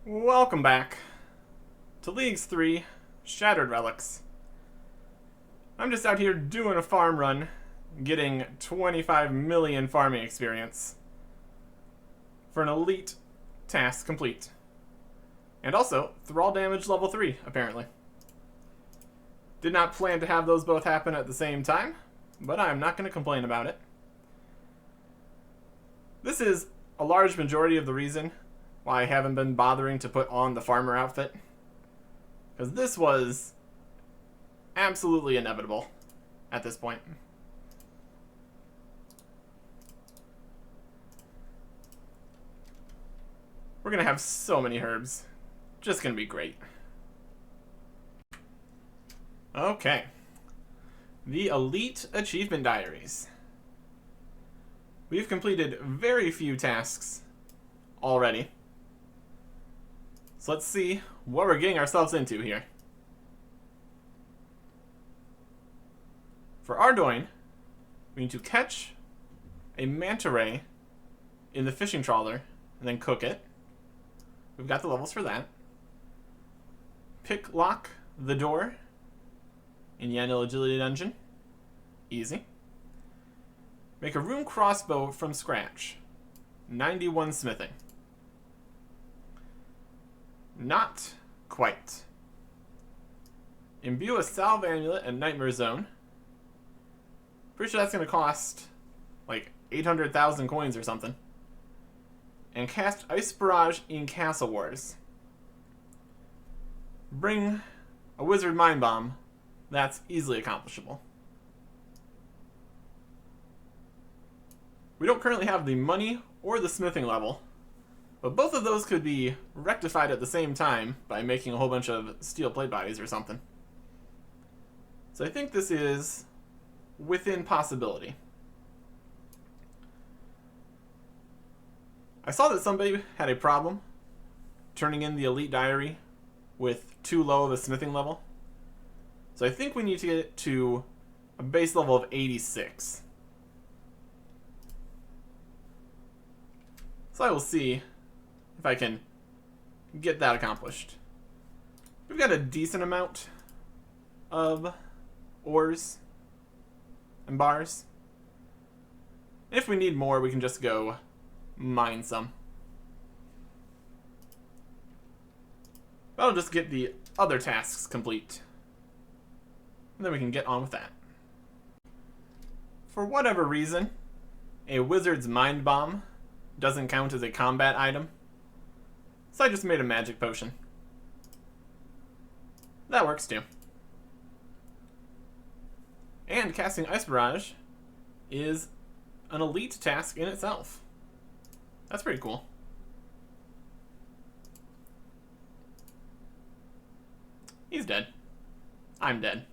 Welcome back to Leagues 3 Shattered Relics. I'm just out here doing a farm run, getting 25 million farming experience for an elite task complete. And also, Thrall damage level 3, apparently. Did not plan to have those both happen at the same time, but I'm not going to complain about it. This is a large majority of the reason why I haven't been bothering to put on the farmer outfit. Because this was absolutely inevitable at this point. We're going to have so many herbs. Just going to be great. Okay. The Elite Achievement Diaries. We've completed very few tasks already. So let's see what we're getting ourselves into here. For Ardoin, we need to catch a manta ray in the fishing trawler and then cook it. We've got the levels for that. Picklock the door in Yanil Agility Dungeon. Easy. Make a rune crossbow from scratch. 91 smithing. Not quite. Imbue a salve amulet and nightmare zone. Pretty sure that's going to cost like 800,000 coins or something. And cast Ice Barrage in Castle Wars. Bring a wizard mind bomb. That's easily accomplishable. We don't currently have the money or the smithing level, but both of those could be rectified at the same time by making a whole bunch of steel plate bodies or something. So I think this is within possibility. I saw that somebody had a problem turning in the Elite Diary with too low of a smithing level. So I think we need to get to a base level of 86. So I will see if I can get that accomplished. We've got a decent amount of ores and bars. If we need more, we can just go mine some. That'll just get the other tasks complete. And then we can get on with that. For whatever reason, a wizard's mind bomb doesn't count as a combat item. So I just made a magic potion. That works too. And casting Ice Barrage is an elite task in itself. That's pretty cool. He's dead. I'm dead.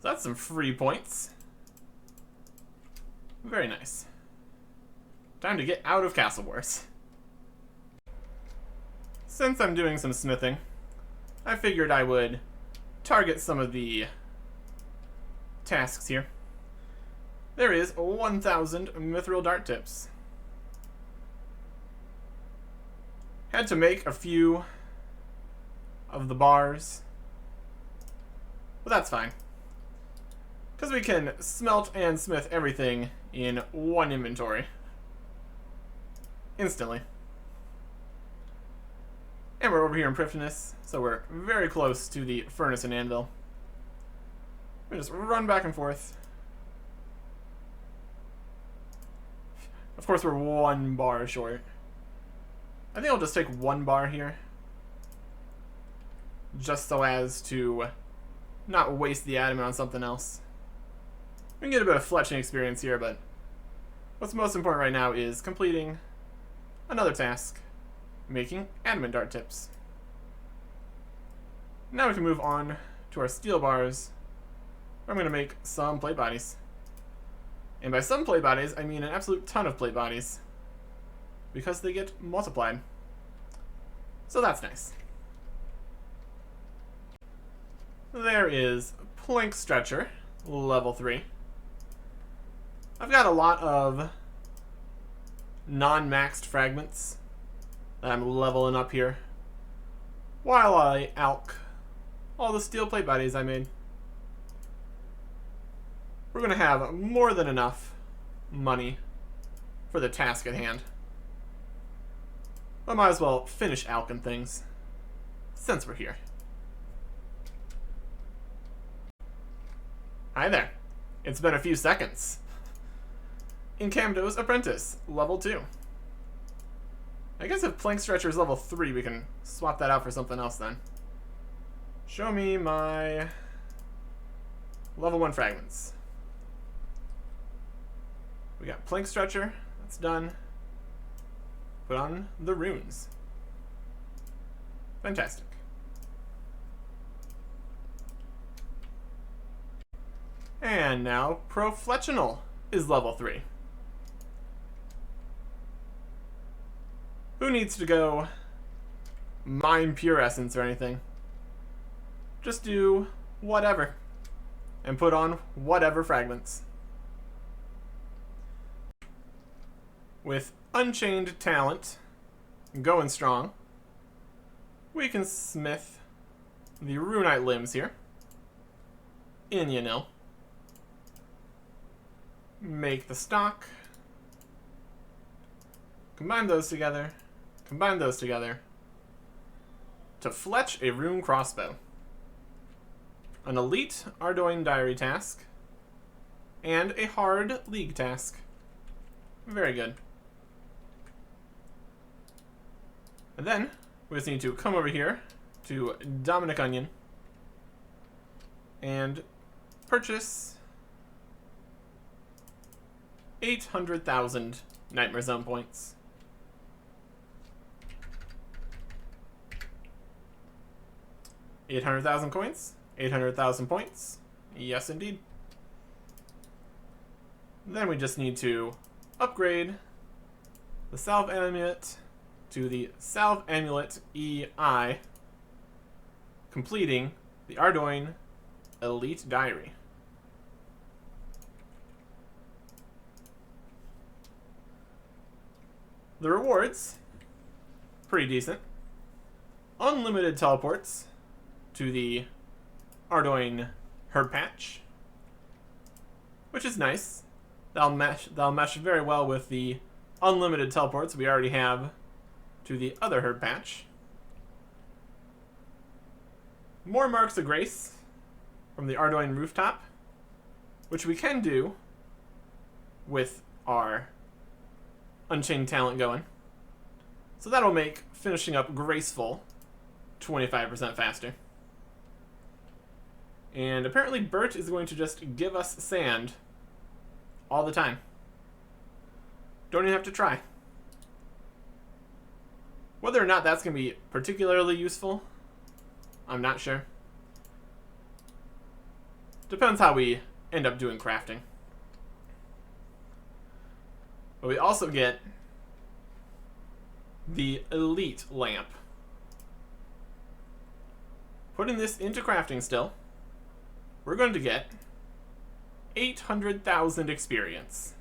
So that's some free points. Very nice. Time to get out of Castle Wars. Since I'm doing some smithing, I figured I would target some of the tasks here. There is 1,000 mithril dart tips. Had to make a few of the bars, but that's fine. Because we can smelt and smith everything in one inventory. Instantly. And we're over here in Prifddinas, so we're very close to the furnace and anvil. We just run back and forth. Of course, we're one bar short. I think I'll just take one bar here. Just so as to not waste the adamant on something else. We can get a bit of fletching experience here, but what's most important right now is completing another task, making adamant dart tips. Now we can move on to our steel bars, where I'm going to make some plate bodies. And by some plate bodies, I mean an absolute ton of plate bodies, because they get multiplied. So that's nice. There is Plank Stretcher, level 3. I've got a lot of non-maxed fragments that I'm leveling up here, while I alch all the steel plate bodies I made. We're going to have more than enough money for the task at hand. I might as well finish alching things since we're here. Hi there. It's been a few seconds. Incamdo's Apprentice, level 2. I guess if Plank Stretcher is level 3, we can swap that out for something else then. Show me my level 1 fragments. We got Plank Stretcher, that's done. Put on the runes. Fantastic. And now Proflectional is level 3. Who needs to go mine pure essence or anything? Just do whatever and put on whatever fragments. With Unchained Talent going strong, we can smith the runite limbs here. In you know. Make the stock. Combine those together. Combine those together to fletch a rune crossbow. An elite Ardoin diary task. And a hard league task. Very good. And then we just need to come over here to Dominic Onion and purchase 800,000 Nightmare Zone points. $800,000 coins, 800,000 points. Yes, indeed. Then we just need to upgrade the Salve Amulet to the Salve Amulet EI, completing the Ardoin Elite Diary. The rewards, pretty decent. Unlimited teleports to the Ardoin Herb Patch, which is nice. That'll mesh very well with the unlimited teleports we already have to the other Herb Patch. More Marks of Grace from the Ardoin Rooftop, which we can do with our Unchained Talent going. So that'll make finishing up Graceful 25% faster. And apparently Bert is going to just give us sand all the time. Don't even have to try. Whether or not that's going to be particularly useful, I'm not sure. Depends how we end up doing crafting. But we also get the Elite Lamp. Putting this into crafting still, we're going to get 800,000 experience,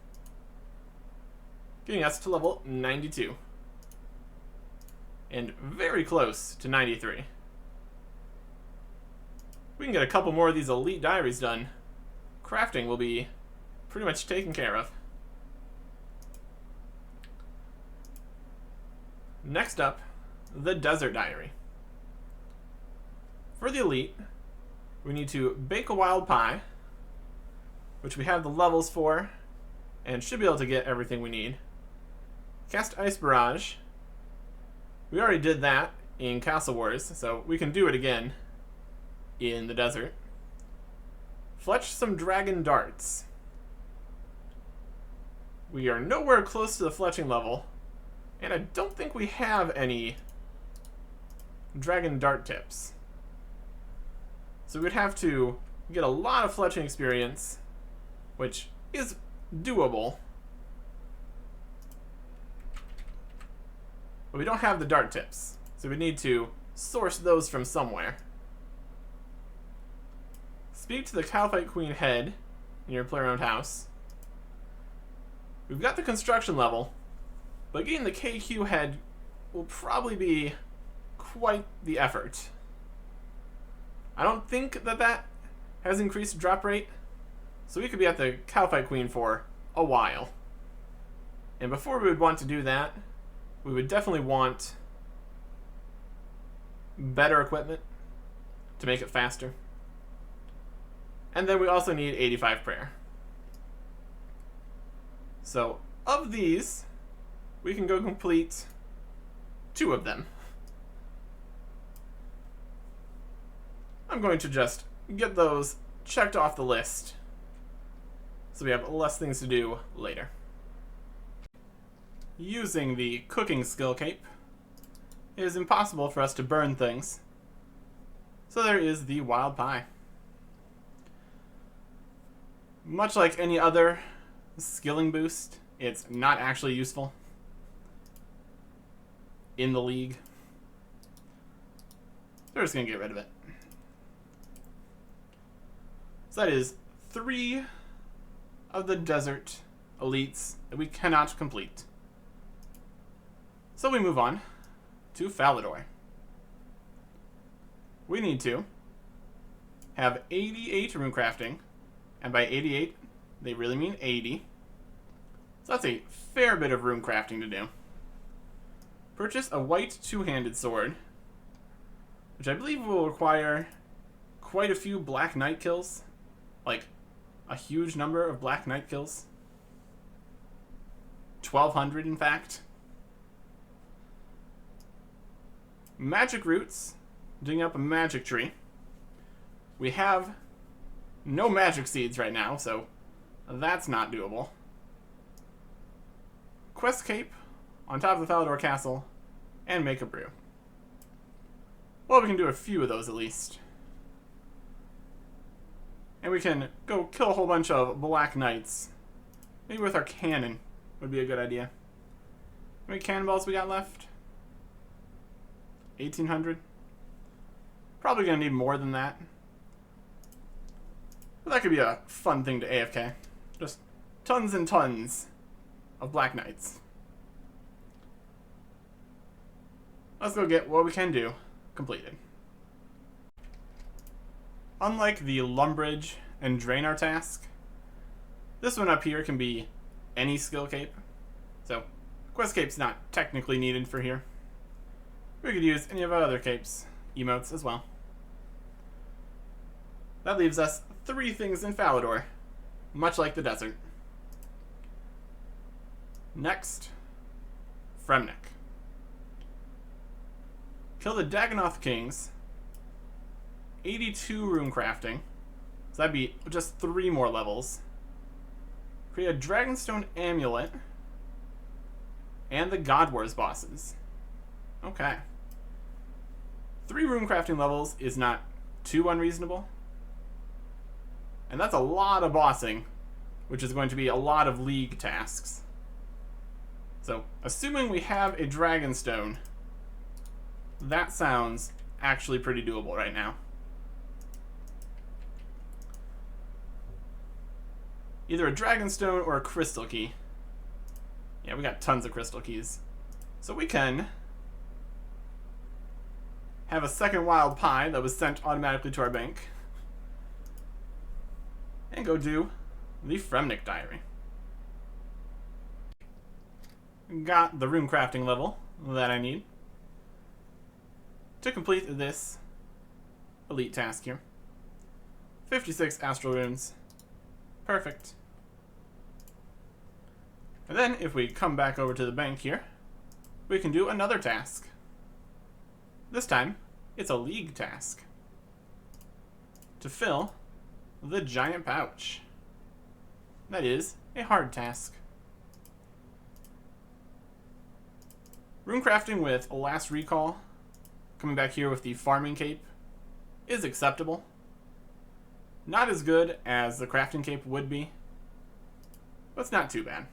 getting us to level 92. And very close to 93. We can get a couple more of these elite diaries done. Crafting will be pretty much taken care of. Next up, the Desert Diary. For the elite, we need to bake a wild pie, which we have the levels for, and should be able to get everything we need. Cast Ice Barrage. We already did that in Castle Wars, so we can do it again in the desert. Fletch some Dragon Darts. We are nowhere close to the fletching level, and I don't think we have any Dragon Dart tips. So we'd have to get a lot of fletching experience, which is doable. But we don't have the dart tips, so we need to source those from somewhere. Speak to the Cowfight Queen head in your player-owned house. We've got the construction level, But getting the KQ head will probably be quite the effort. I don't think that has increased drop rate, so we could be at the Cowfight Queen for a while. And before we would want to do that, we would definitely want better equipment to make it faster. And then we also need 85 prayer. So, of these, we can go complete 2 of them. I'm going to just get those checked off the list so we have less things to do later. Using the cooking skill cape, it is impossible for us to burn things, so there is the wild pie. Much like any other skilling boost, it's not actually useful in the league. We're just going to get rid of it. So that is 3 of the desert elites that we cannot complete. So we move on to Falador. We need to have 88 rune crafting, and by 88, they really mean 80. So that's a fair bit of rune crafting to do. Purchase a white two-handed sword, which I believe will require quite a few Black Knight kills. Like, a huge number of Black Knight kills. 1,200, in fact. Magic roots. Digging up a magic tree. We have no magic seeds right now, so that's not doable. Quest cape on top of the Falador castle, and make a brew. Well, we can do a few of those at least. And we can go kill a whole bunch of Black Knights. Maybe with our cannon would be a good idea. How many cannonballs we got left? 1,800? Probably gonna need more than that. But that could be a fun thing to AFK. Just tons and tons of Black Knights. Let's go get what we can do completed. Unlike the Lumbridge and Draenor task, this one up here can be any skill cape. So, quest cape's not technically needed for here. We could use any of our other capes, emotes as well. That leaves us 3 things in Falador, much like the desert. Next, Fremnik. Kill the Dagonoth Kings. 82 rune crafting. So that'd be just 3 more levels. Create a Dragonstone Amulet. And the God Wars bosses. Okay. 3 rune crafting levels is not too unreasonable. And that's a lot of bossing, which is going to be a lot of league tasks. So, assuming we have a Dragonstone, that sounds actually pretty doable right now. Either a Dragonstone or a Crystal Key. Yeah, we got tons of Crystal Keys. So we can have a second wild pie that was sent automatically to our bank. And go do the Fremnik Diary. Got the rune crafting level that I need to complete this elite task here. 56 astral runes. Perfect. And then, if we come back over to the bank here, we can do another task. This time, it's a league task. To fill the giant pouch. That is a hard task. Rune crafting with last recall, coming back here with the farming cape, is acceptable. Not as good as the crafting cape would be, but it's not too bad.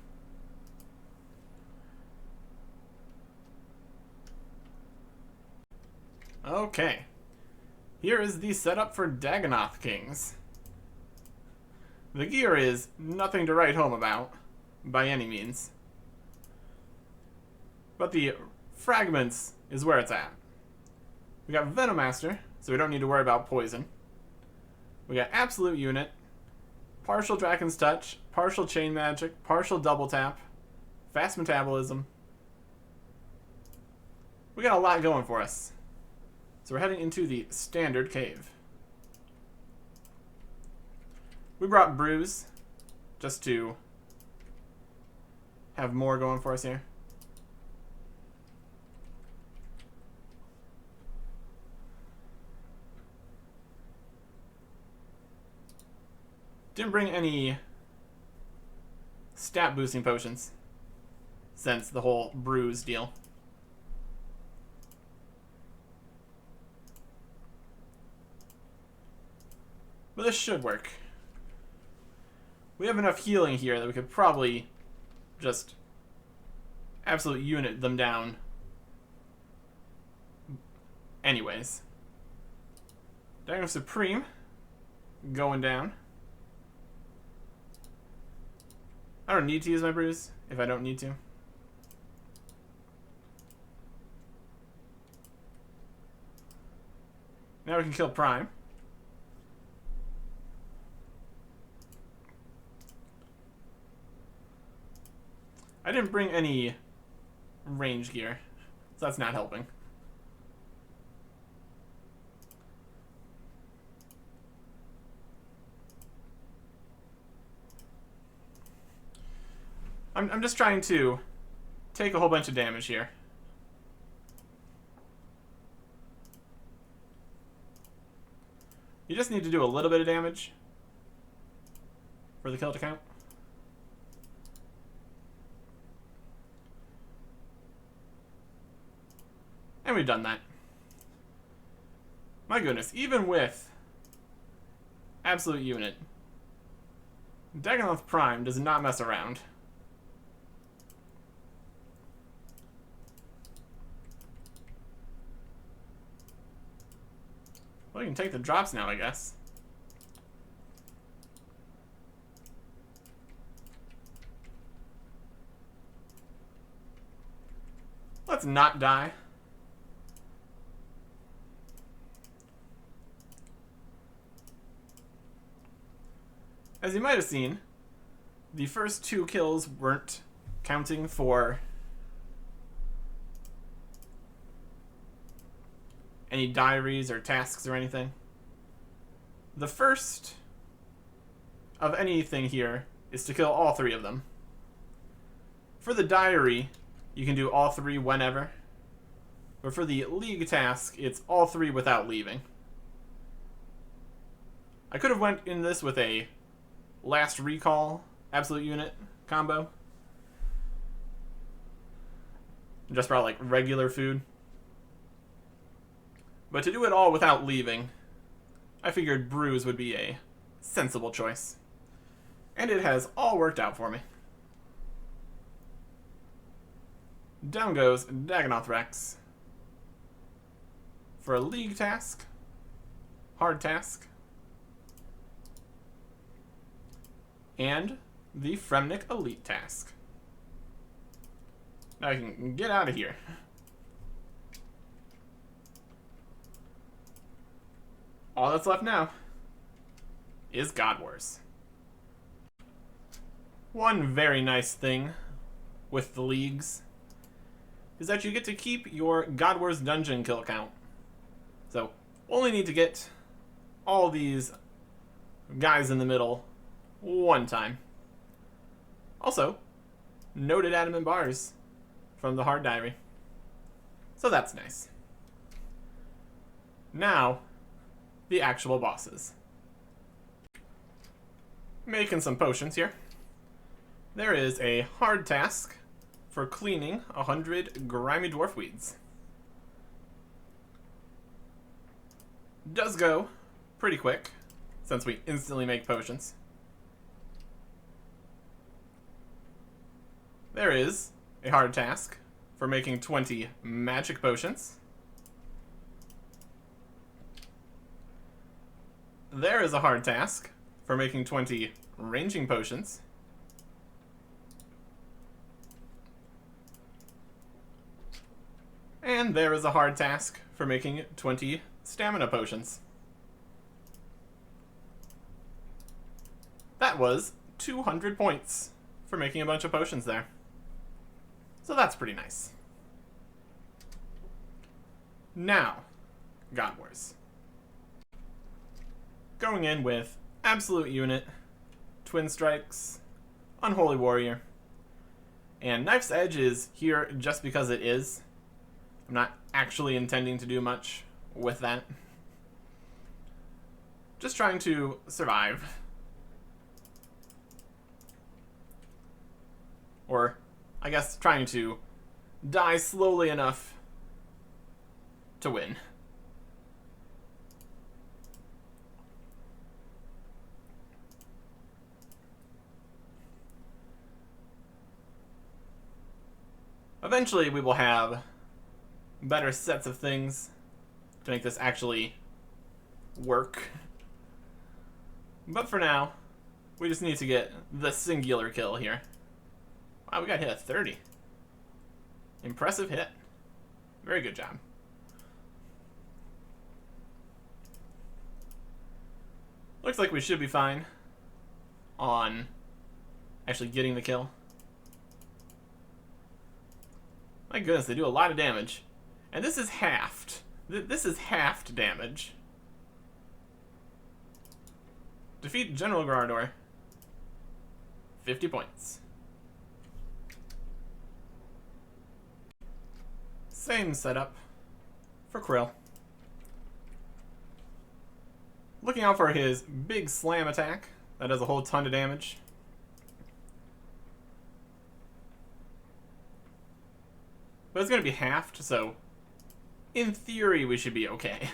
Okay, here is the setup for Dagonoth Kings. The gear is nothing to write home about, by any means. But the fragments is where it's at. We got Venomaster, so we don't need to worry about poison. We got Absolute Unit, partial Dragon's Touch, partial Chain Magic, partial Double Tap, fast metabolism. We got a lot going for us. So we're heading into the standard cave. We brought Bruise just to have more going for us here. Didn't bring any stat boosting potions since the whole Bruise deal. But this should work. We have enough healing here that we could probably just absolute unit them down anyways. Dagger Supreme going down. I don't need to use my Bruise if I don't need to. Now we can kill Prime. I didn't bring any range gear, so that's not helping. I'm just trying to take a whole bunch of damage here. You just need to do a little bit of damage for the kill to count. And we've done that. My goodness, even with absolute unit, Dagannoth Prime does not mess around. Well, you can take the drops now, I guess. Let's not die. As you might have seen, the first 2 kills weren't counting for any diaries or tasks or anything. The first of anything here is to kill all 3 of them. For the diary, you can do all 3 whenever. But for the league task, it's all 3 without leaving. I could have went in this with a last recall absolute unit combo. Just brought like regular food. But to do it all without leaving, I figured Bruise would be a sensible choice. And it has all worked out for me. Down goes Dagannoth Rex. For a league task, hard task, and the Fremnik Elite task. Now I can get out of here. All that's left now is God Wars. One very nice thing with the leagues is that you get to keep your God Wars dungeon kill count. So, only need to get all these guys in the middle one time. Also, noted adamant bars from the hard diary. So that's nice. Now, the actual bosses. Making some potions here. There is a hard task for cleaning 100 grimy dwarf weeds. Does go pretty quick, since we instantly make potions. There is a hard task for making 20 magic potions. There is a hard task for making 20 ranging potions. And there is a hard task for making 20 stamina potions. That was 200 points for making a bunch of potions there. So that's pretty nice. Now, God Wars. Going in with Absolute Unit, Twin Strikes, Unholy Warrior, and Knife's Edge is here just because it is. I'm not actually intending to do much with that. Just trying to survive. Or, I guess, trying to die slowly enough to win. Eventually we will have better sets of things to make this actually work. But for now, we just need to get the singular kill here. Wow, we got hit at 30. Impressive hit. Very good job. Looks like we should be fine on actually getting the kill. My goodness, they do a lot of damage. And this is halved. This is halved damage. Defeat General Gardor. 50 points. Same setup for Krill. Looking out for his big slam attack. That does a whole ton of damage. But it's going to be halved, so in theory we should be okay.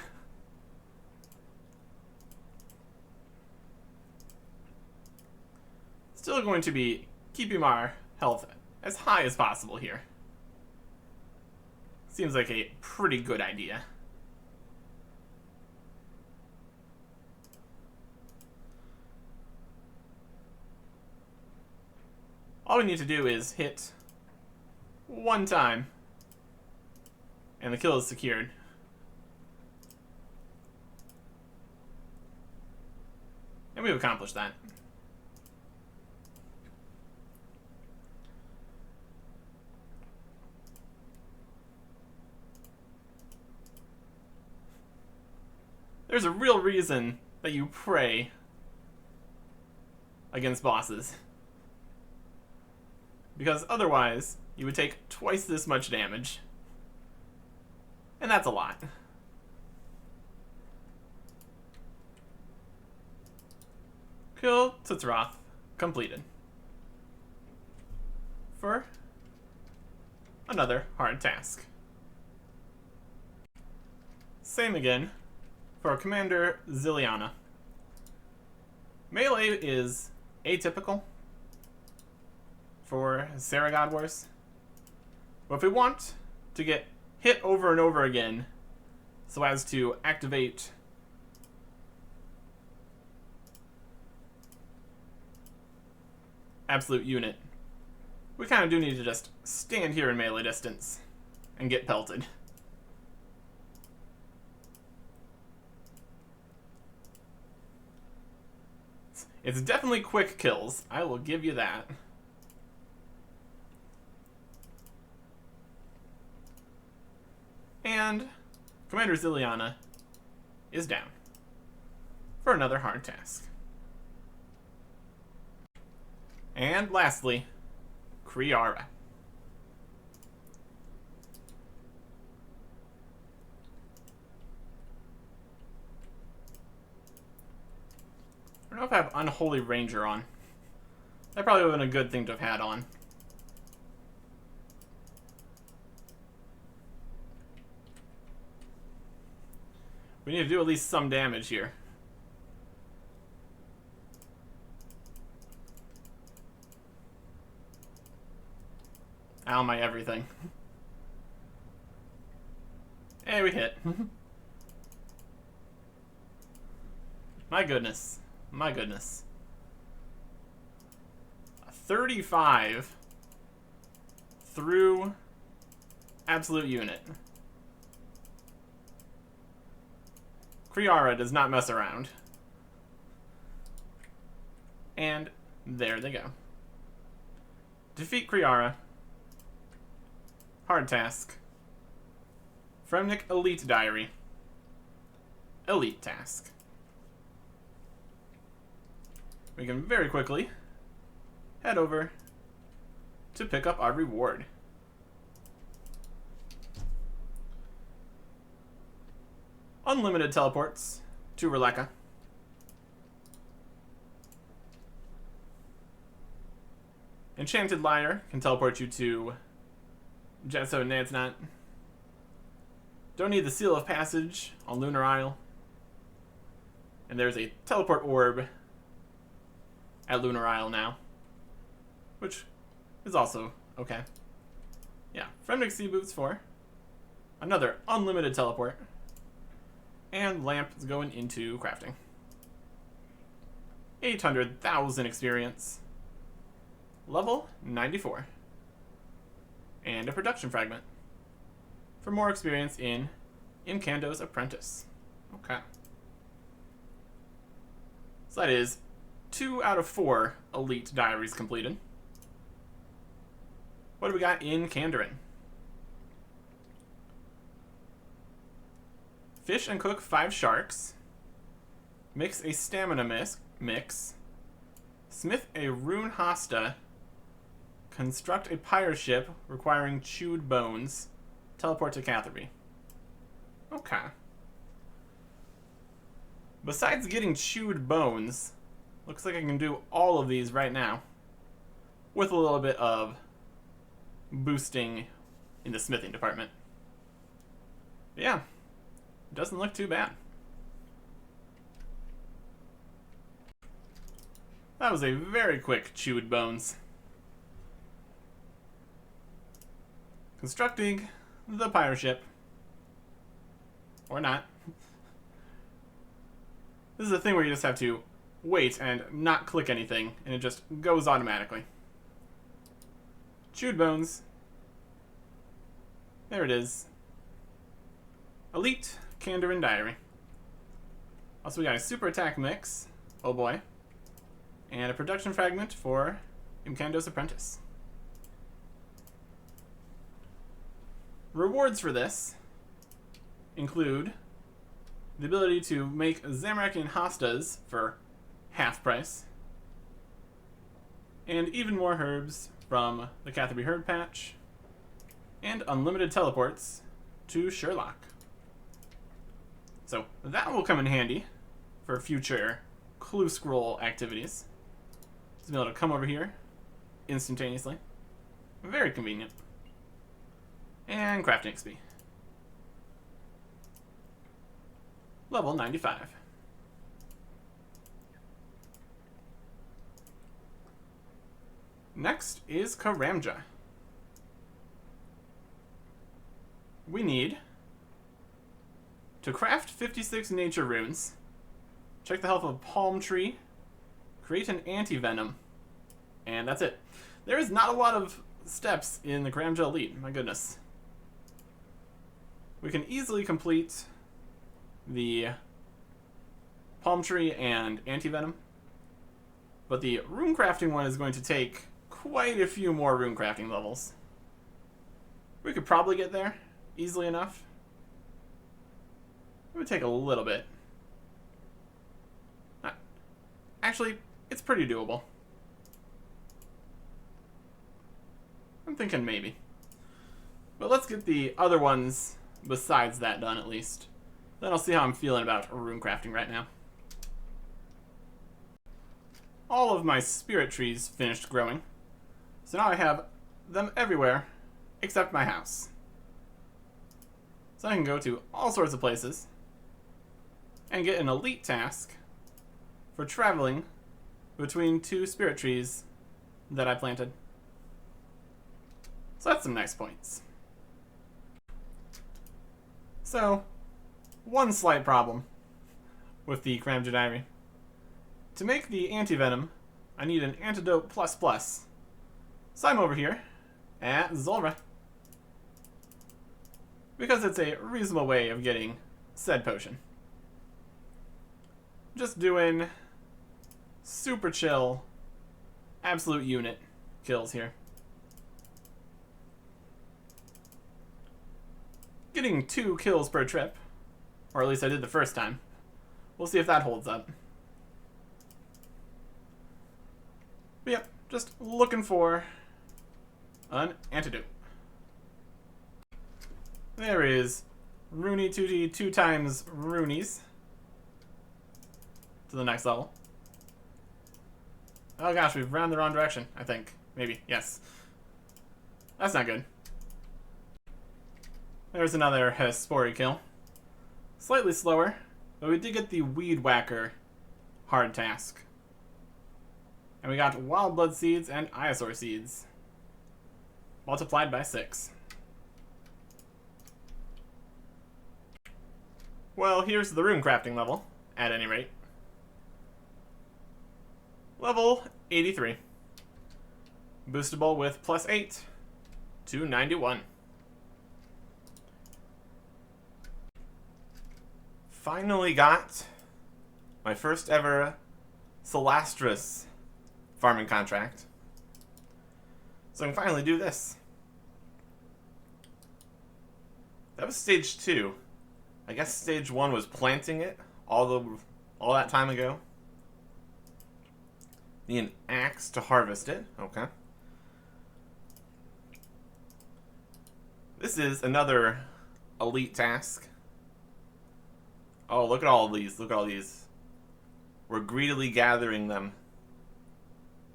Still going to be keeping our health as high as possible here. Seems like a pretty good idea. All we need to do is hit one time, and the kill is secured. And we've accomplished that. There's a real reason that you pray against bosses. Because otherwise, you would take twice this much damage. And that's a lot. Kill Tzorath completed. For another hard task. Same again for Commander Ziliana. Melee is atypical for Sarah God Wars. But if we want to get hit over and over again so as to activate Absolute Unit, we kind of do need to just stand here in melee distance and get pelted. It's definitely quick kills, I will give you that. And Commander Ziliana is down for another hard task. And lastly, Kriara. I don't know if I have Unholy Ranger on. That probably would have been a good thing to have had on. We need to do at least some damage here. Ow, my everything. Hey, we hit. My goodness. My goodness. 35 through Absolute Unit. Kriara does not mess around. And there they go. Defeat Kriara. Hard task. Fremnik Elite Diary. Elite task. We can very quickly head over to pick up our reward. Unlimited teleports to Relics. Enchanted Lyre can teleport you to Jetso Nadsnat. Don't need the Seal of Passage on Lunar Isle. And there's a teleport orb at Lunar Isle now, which is also okay. Yeah, Fremnik Sea Boots 4. Another unlimited teleport. And lamp is going into crafting. 800,000 experience. Level 94. And a production fragment. For more experience in Imcando's Apprentice. Okay. So that is 2 out of 4 Elite Diaries completed. What do we got in Kandarin? Fish and cook 5 sharks. Mix a stamina mix. Smith a rune hosta. Construct a pyre ship requiring chewed bones. Teleport to Catherby. Okay. Besides getting chewed bones, looks like I can do all of these right now. With a little bit of boosting in the smithing department. But yeah. Doesn't look too bad. That was a very quick chewed bones. Constructing the pyre ship. Or not. This is a thing where you just have to wait and not click anything, and it just goes automatically. Chewed bones. There it is. Elite Kandarin Diary. Also, we got a super attack mix. Oh boy. And a production fragment for Imcando's Apprentice. Rewards for this include the ability to make Zamorakian hostas for half price, and even more herbs from the Catherby Herb Patch, and unlimited teleports to Sherlock. So that will come in handy for future clue scroll activities. Just be able to come over here instantaneously. Very convenient. And crafting XP. Level 95. Next is Karamja. We need to craft 56 nature runes, check the health of Palm Tree, create an anti-venom, and that's it. There is not a lot of steps in the Karamja Elite, my goodness. We can easily complete the Palm Tree and anti-venom, but the rune crafting one is going to take quite a few more rune crafting levels. We could probably get there easily enough. It would take a little bit. Actually, it's pretty doable. I'm thinking maybe. But let's get the other ones besides that done at least. Then I'll see how I'm feeling about rune crafting right now. All of my spirit trees finished growing. So now I have them everywhere except my house. So I can go to all sorts of places and get an elite task for traveling between 2 spirit trees that I planted. So that's some nice points. So, one slight problem with the Karamja Diary. To make the anti-venom, I need an antidote ++. So I'm over here at Zulrah, because it's a reasonable way of getting said potion. Just doing super chill, absolute unit kills here. Getting 2 kills per trip, or at least I did the first time. We'll see if that holds up. But yep, just looking for an antidote. There is Rooney Tooty 2 times Roonies to the next level. Oh gosh, we've ran the wrong direction, I think. Maybe, yes. That's not good. There's another Hespori kill. Slightly slower, but we did get the Weed Whacker hard task. And we got Wild Blood Seeds and Iosaur Seeds. Multiplied by 6. Well, here's the rune crafting level, at any rate. Level 83. Boostable with +8 to 91. Finally got my first ever Celastrus farming contract. So I can finally do this. That was stage 2. I guess stage 1 was planting it all that time ago. Need an axe to harvest it. Okay. This is another elite task. Oh, look at all of these. Look at all these. We're greedily gathering them.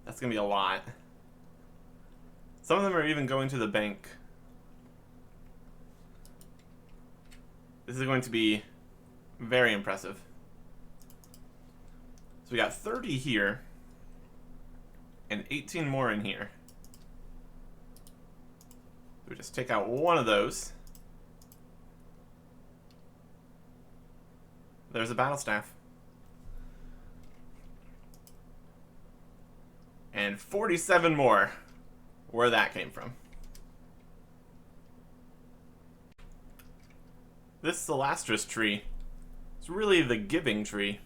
That's going to be a lot. Some of them are even going to the bank. This is going to be very impressive. So we got 30 here. And 18 more in here. We just take out one of those. There's a battle staff. And 47 more. Where that came from. This Celastrus tree is really the giving tree.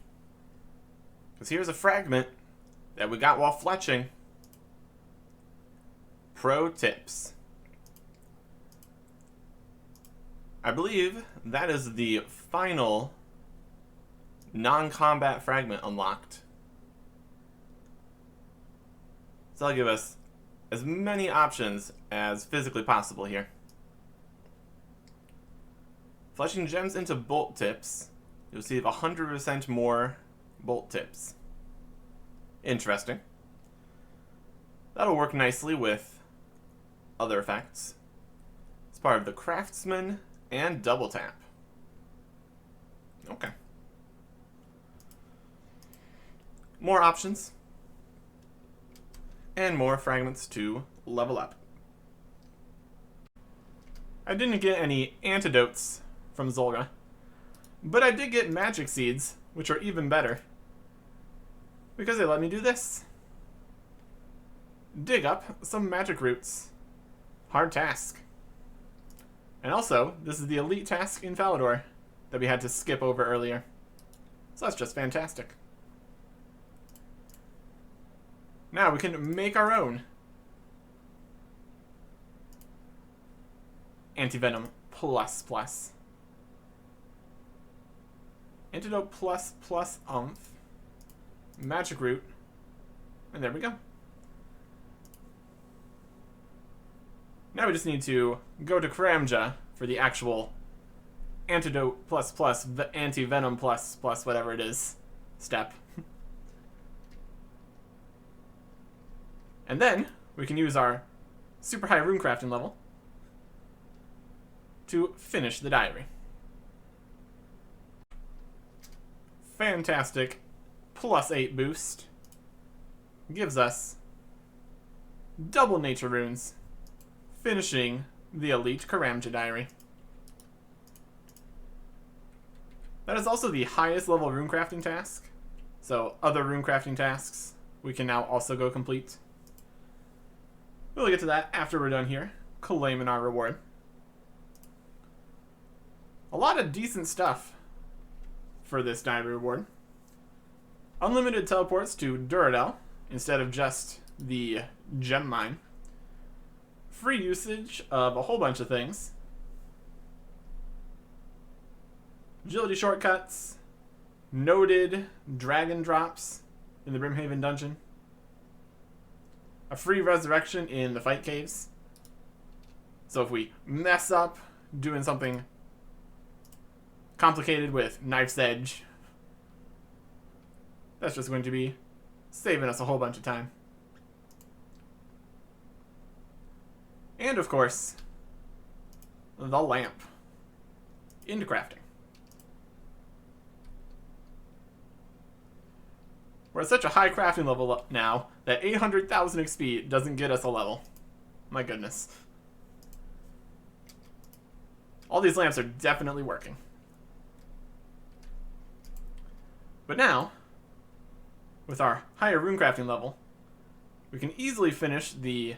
Because here's a fragment that we got while fletching. Pro tips. I believe that is the final non-combat fragment unlocked. So that'll give us as many options as physically possible here. Fletching gems into bolt tips, you'll receive 100% more bolt tips. Interesting. That'll work nicely with other effects. It's part of the Craftsman and Double Tap. Okay. More options. And more fragments to level up. I didn't get any antidotes from Zulrah, but I did get magic seeds, which are even better. Because they let me do this. Dig up some magic roots. Hard task. And also, this is the elite task in Falador that we had to skip over earlier. So that's just fantastic. Now we can make our own Antivenom plus. Antidote plus umph. Magic root. And there we go. Now we just need to go to Karamja for the actual Antidote plus Antivenom plus whatever it is step. And then we can use our super high rune crafting level to finish the diary. Fantastic +8 boost gives us double nature runes, finishing the elite Karamja diary. That is also the highest level rune crafting task, so other rune crafting tasks we can now also go complete. We'll get to that after we're done here, claiming our reward. A lot of decent stuff for this diary reward. unlimited teleports to Duradel instead of just the gem mine, free usage of a whole bunch of things, agility shortcuts, noted dragon drops in the Brimhaven dungeon, a free resurrection in the fight caves. So if we mess up doing something complicated with Knife's Edge, that's just going to be saving us a whole bunch of time. And of course, the lamp into crafting. We're at such a high crafting level now that 800,000 XP doesn't get us a level. My goodness. All these lamps are definitely working. But now, with our higher rune crafting level, we can easily finish the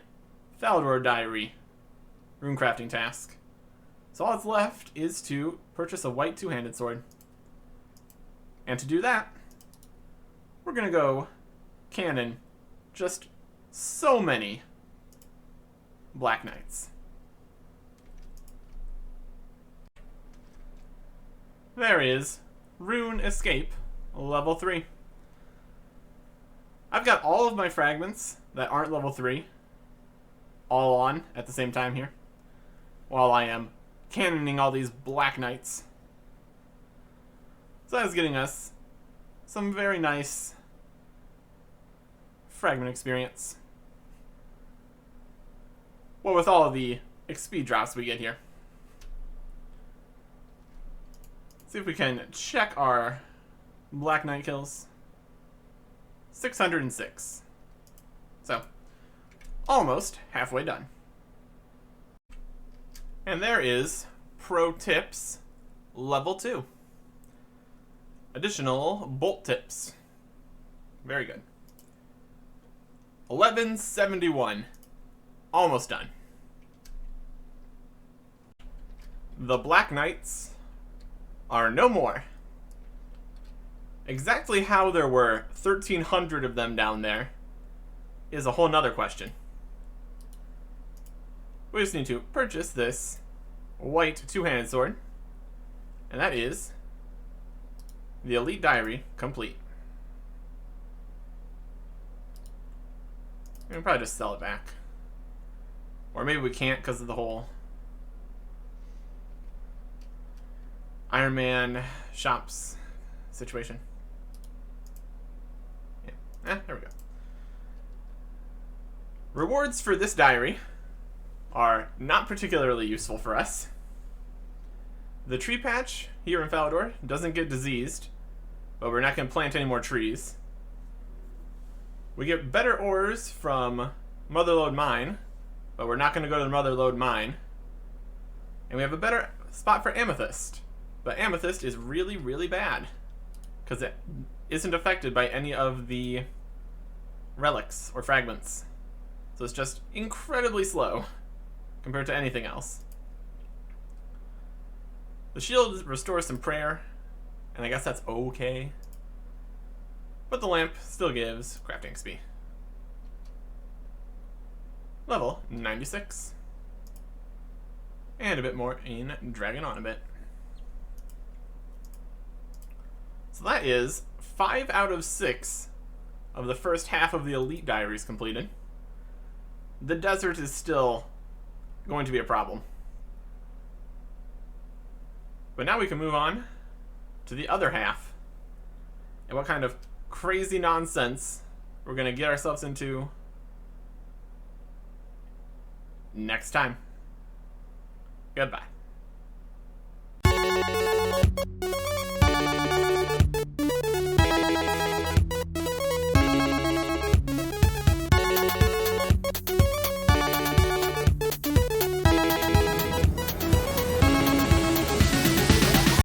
Falador Diary rune crafting task. So all that's left is to purchase a white two-handed sword. And to do that, we're going to go cannon just so many Black Knights. There is RuneScape level 3. I've got all of my fragments that aren't level 3 all on at the same time here, while I am cannoning all these Black Knights. So that is getting us some very nice fragment experience. Well, with all of the XP drops we get here. See if we can check our Black Knight kills. 606. So, almost halfway done. And there is Pro Tips level 2. Additional bolt tips. Very good. 1171. Almost done. The Black Knights are no more. Exactly how there were 1,300 of them down there is a whole nother question. We just need to purchase this white two-handed sword, and that is the Elite Diary complete. We can probably just sell it back. Or maybe we can't because of the whole Iron Man shops situation. Yeah, there we go. Rewards for this diary are not particularly useful for us. The tree patch here in Falador doesn't get diseased, but we're not going to plant any more trees. We get better ores from Motherlode Mine, but we're not going to go to the Motherlode Mine. And we have a better spot for Amethyst. But Amethyst is really, really bad, because it isn't affected by any of the relics or fragments. So it's just incredibly slow compared to anything else. The shield restores some prayer, and I guess that's okay. But the lamp still gives crafting XP. Level 96. And a bit more in Dragon on a bit. So that is 5 out of 6 of the first half of the Elite Diaries completed. The desert is still going to be a problem. But now we can move on to the other half and what kind of crazy nonsense we're going to get ourselves into next time. Goodbye.